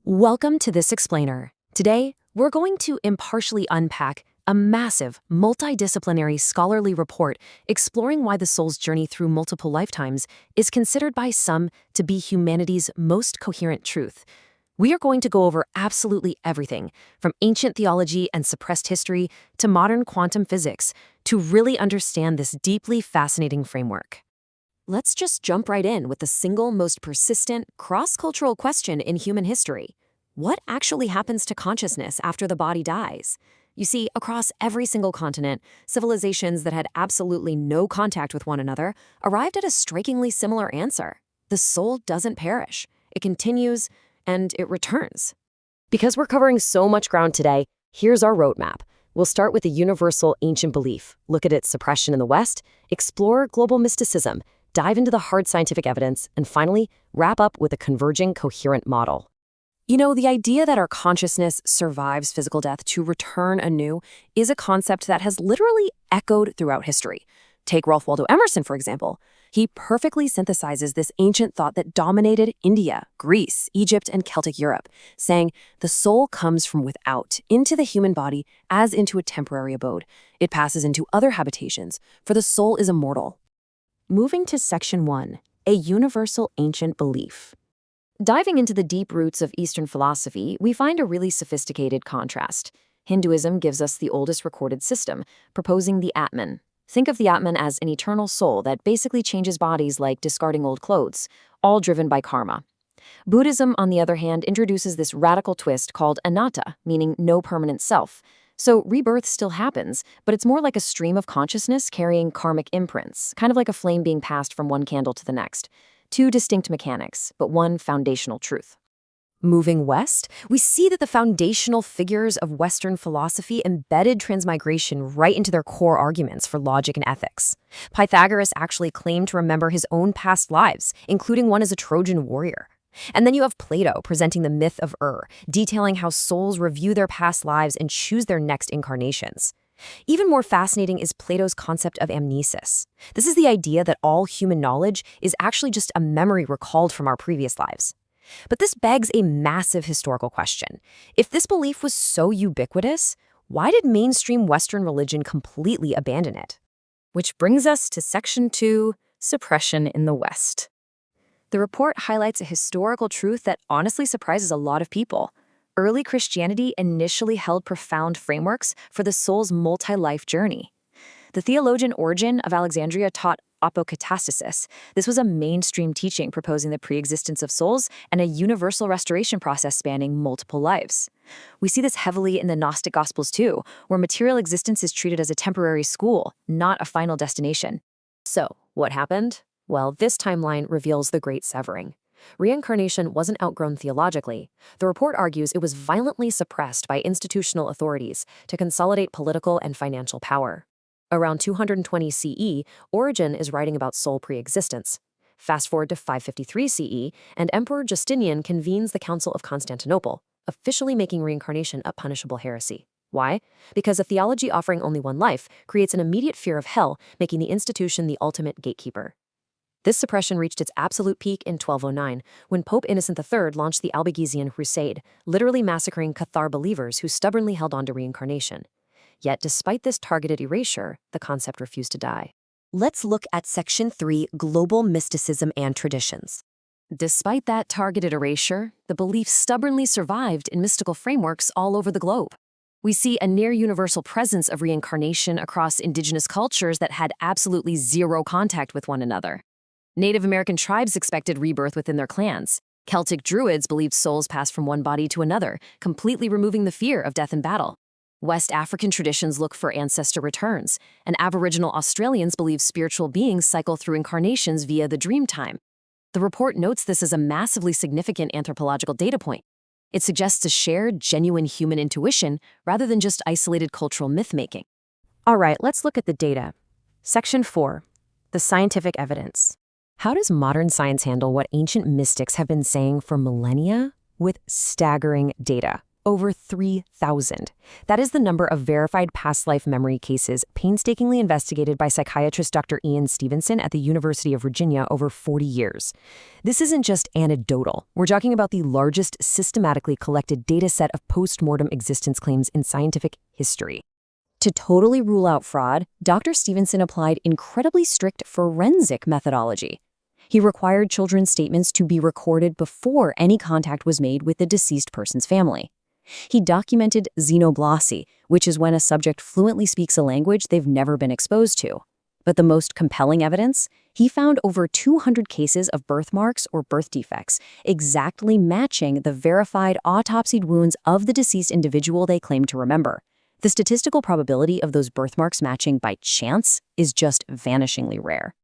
Welcome to this explainer. Today, we're going to impartially unpack a massive, multidisciplinary scholarly report exploring why the soul's journey through multiple lifetimes is considered by some to be humanity's most coherent truth. We are going to go over absolutely everything, from ancient theology and suppressed history to modern quantum physics, to really understand this deeply fascinating framework. Let's just jump right in with the single most persistent, cross-cultural question in human history. What actually happens to consciousness after the body dies? You see, across every single continent, civilizations that had absolutely no contact with one another arrived at a strikingly similar answer. The soul doesn't perish. It continues, and it returns. Because we're covering so much ground today, here's our roadmap. We'll start with the universal ancient belief, look at its suppression in the West, explore global mysticism, dive into the hard scientific evidence, and finally, wrap up with a converging coherent model. You know, the idea that our consciousness survives physical death to return anew is a concept that has literally echoed throughout history. Take Ralph Waldo Emerson, for example. He perfectly synthesizes this ancient thought that dominated India, Greece, Egypt, and Celtic Europe, saying, the soul comes from without, into the human body, as into a temporary abode. It passes into other habitations, for the soul is immortal. Moving to Section 1, a universal ancient belief. Diving into the deep roots of Eastern philosophy, we find a really sophisticated contrast. Hinduism gives us the oldest recorded system, proposing the Atman. Think of the Atman as an eternal soul that basically changes bodies like discarding old clothes, all driven by karma. Buddhism, on the other hand, introduces this radical twist called anatta, meaning no permanent self. So rebirth still happens, but it's more like a stream of consciousness carrying karmic imprints, kind of like a flame being passed from one candle to the next. Two distinct mechanics, but one foundational truth. Moving west, we see that the foundational figures of Western philosophy embedded transmigration right into their core arguments for logic and ethics. Pythagoras actually claimed to remember his own past lives, including one as a Trojan warrior. And then you have Plato presenting the myth of detailing how souls review their past lives and choose their next incarnations. Even more fascinating is Plato's concept of amnesis. This is the idea that all human knowledge is actually just a memory recalled from our previous lives. But this begs a massive historical question. If this belief was so ubiquitous, why did mainstream Western religion completely abandon it? Which brings us to Section 2, Suppression in the West. The report highlights a historical truth that honestly surprises a lot of people. Early Christianity initially held profound frameworks for the soul's multi-life journey. The theologian Origen of Alexandria taught apokatastasis. This was a mainstream teaching proposing the pre-existence of souls and a universal restoration process spanning multiple lives. We see this heavily in the Gnostic Gospels too, where material existence is treated as a temporary school, not a final destination. So, what happened? Well, this timeline reveals the Great Severing. Reincarnation wasn't outgrown theologically. The report argues it was violently suppressed by institutional authorities to consolidate political and financial power. Around 220 CE, Origen is writing about soul pre-existence. Fast forward to 553 CE, and Emperor Justinian convenes the Council of Constantinople, officially making reincarnation a punishable heresy. Why? Because a theology offering only one life creates an immediate fear of hell, making the institution the ultimate gatekeeper. This suppression reached its absolute peak in 1209, when Pope Innocent III launched the Albigensian Crusade, literally massacring Cathar believers who stubbornly held on to reincarnation. Yet, despite this targeted erasure, the concept refused to die. Let's look at Section 3, Global Mysticism and Traditions. Despite that targeted erasure, the belief stubbornly survived in mystical frameworks all over the globe. We see a near-universal presence of reincarnation across indigenous cultures that had absolutely zero contact with one another. Native American tribes expected rebirth within their clans. Celtic Druids believed souls passed from one body to another, completely removing the fear of death in battle. West African traditions look for ancestor returns, and Aboriginal Australians believe spiritual beings cycle through incarnations via the dream time. The report notes this as a massively significant anthropological data point. It suggests a shared, genuine human intuition rather than just isolated cultural myth-making. All right, let's look at the data. Section 4, the scientific evidence. How does modern science handle what ancient mystics have been saying for millennia? With staggering data. Over 3,000. That is the number of verified past life memory cases painstakingly investigated by psychiatrist Dr. Ian Stevenson at the University of Virginia over 40 years. This isn't just anecdotal. We're talking about the largest systematically collected data set of post-mortem existence claims in scientific history. To totally rule out fraud, Dr. Stevenson applied incredibly strict forensic methodology. He required children's statements to be recorded before any contact was made with the deceased person's family. He documented xenoglossy, which is when a subject fluently speaks a language they've never been exposed to. But the most compelling evidence? He found over 200 cases of birthmarks or birth defects, exactly matching the verified autopsied wounds of the deceased individual they claimed to remember. The statistical probability of those birthmarks matching by chance is just vanishingly rare.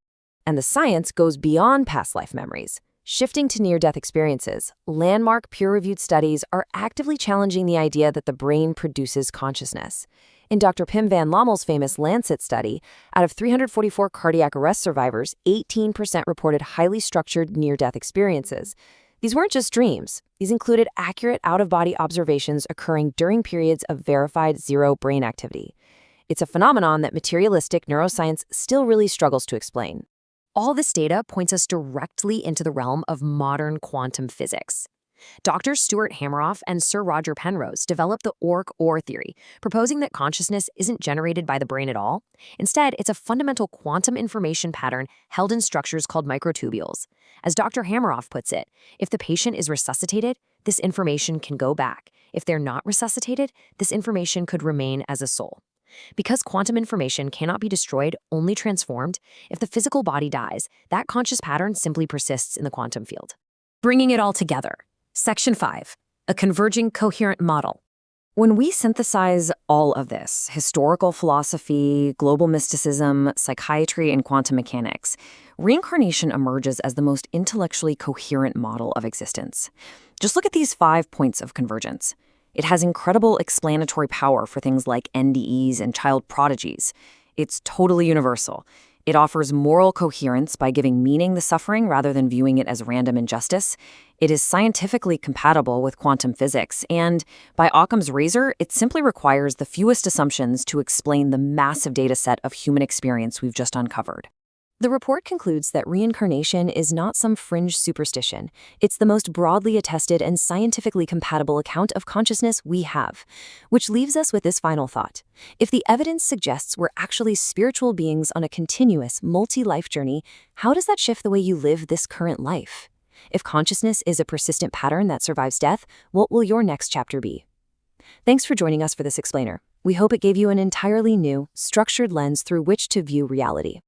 And the science goes beyond past life memories. Shifting to near-death experiences, landmark peer-reviewed studies are actively challenging the idea that the brain produces consciousness. In Dr. Pim van Lommel's famous Lancet study, out of 344 cardiac arrest survivors, 18% reported highly structured near-death experiences. These weren't just dreams. These included accurate out-of-body observations occurring during periods of verified zero brain activity. It's a phenomenon that materialistic neuroscience still really struggles to explain. All this data points us directly into the realm of modern quantum physics. Dr. Stuart Hameroff and Sir Roger Penrose developed the OR theory, proposing that consciousness isn't generated by the brain at all. Instead, it's a fundamental quantum information pattern held in structures called microtubules. As Dr. Hameroff puts it, if the patient is resuscitated, this information can go back. If they're not resuscitated, this information could remain as a soul. Because quantum information cannot be destroyed, only transformed, if the physical body dies, that conscious pattern simply persists in the quantum field. Bringing it all together. Section 5. A converging coherent model. When we synthesize all of this, historical philosophy, global mysticism, psychiatry, and quantum mechanics, reincarnation emerges as the most intellectually coherent model of existence. Just look at these 5 points of convergence. It has incredible explanatory power for things like NDEs and child prodigies. It's totally universal. It offers moral coherence by giving meaning to suffering rather than viewing it as random injustice. It is scientifically compatible with quantum physics, and by Occam's razor, it simply requires the fewest assumptions to explain the massive data set of human experience we've just uncovered. The report concludes that reincarnation is not some fringe superstition. It's the most broadly attested and scientifically compatible account of consciousness we have. Which leaves us with this final thought. If the evidence suggests we're actually spiritual beings on a continuous, multi-life journey, how does that shift the way you live this current life? If consciousness is a persistent pattern that survives death, what will your next chapter be? Thanks for joining us for this explainer. We hope it gave you an entirely new, structured lens through which to view reality.